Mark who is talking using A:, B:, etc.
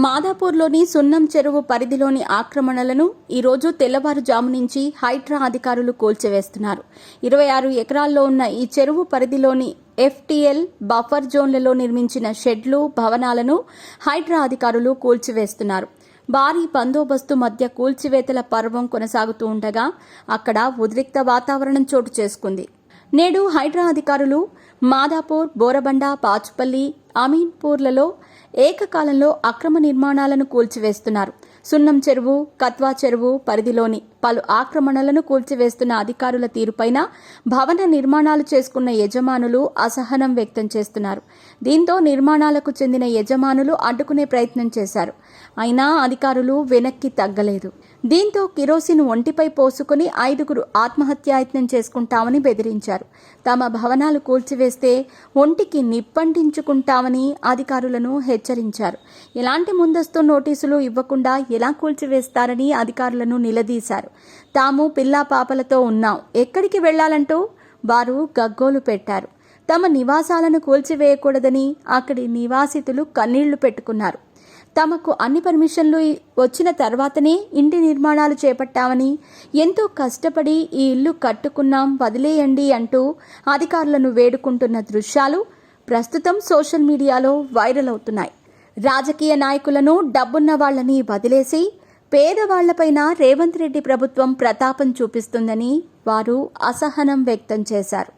A: మాదాపూర్లోని సున్నం చెరువు పరిధిలోని ఆక్రమణలను ఈరోజు తెల్లవారుజాము నుంచి హైడ్రా అధికారులు కూల్చివేస్తున్నారు. 26 ఎకరాల్లో ఉన్న ఈ చెరువు పరిధిలోని FTL బఫర్ జోన్లలో నిర్మించిన షెడ్లు, భవనాలను హైడ్రా అధికారులు కూల్చివేస్తున్నారు. భారీ బందోబస్తు మధ్య కూల్చివేతల పర్వం కొనసాగుతూ ఉండగా అక్కడ ఉద్రిక్త వాతావరణం చోటు చేసుకుంది. నేడు హైడ్రా అధికారులు మాదాపూర్, బోరబండ, పాచుపల్లి, అమీన్పూర్లలో ఏకకాలంలో అక్రమ నిర్మాణాలను కూల్చివేస్తున్నారు. సున్నం చెరువు, కత్వా చెరువు పరిధిలోని పలు ఆక్రమణలను కూల్చివేస్తున్న అధికారుల తీరుపైన భవన నిర్మాణాలు చేసుకున్న యజమానులు అసహనం వ్యక్తం చేస్తున్నారు. దీంతో నిర్మాణాలకు చెందిన యజమానులు అడ్డుకునే ప్రయత్నం చేశారు. అయినా అధికారులు వెనక్కి తగ్గలేదు. దీంతో కిరోసిన్ ఒంటిపై పోసుకుని 5గురు ఆత్మహత్యాయత్నం చేసుకుంటామని బెదిరించారు. తమ భవనాలు కూల్చివేస్తే ఒంటికి నిప్పంటించుకుంటామని అధికారులను హెచ్చరించారు. ఎలాంటి ముందస్తు నోటీసులు ఇవ్వకుండా ఎలా కూల్చివేస్తారని అధికారులను నిలదీశారు. తాము పిల్లా పాపలతో ఉన్నాం, ఎక్కడికి వెళ్లాలంటూ వారు గగ్గోలు పెట్టారు. తమ నివాసాలను కూల్చివేయకూడదని అక్కడి నివాసితులు కన్నీళ్లు పెట్టుకున్నారు. తమకు అన్ని పర్మిషన్లు వచ్చిన తర్వాతనే ఇంటి నిర్మాణాలు చేపట్టామని, ఎంతో కష్టపడి ఈ ఇల్లు కట్టుకున్నాం, వదిలేయండి అంటూ అధికారులను వేడుకుంటున్న దృశ్యాలు ప్రస్తుతం సోషల్ మీడియాలో వైరల్ అవుతున్నాయి. రాజకీయ నాయకులను, డబ్బున్న వాళ్లని వదిలేసి పేదవాళ్లపైన రేవంత్ రెడ్డి ప్రభుత్వం ప్రతాపం చూపిస్తుందని వారు అసహనం వ్యక్తం చేశారు.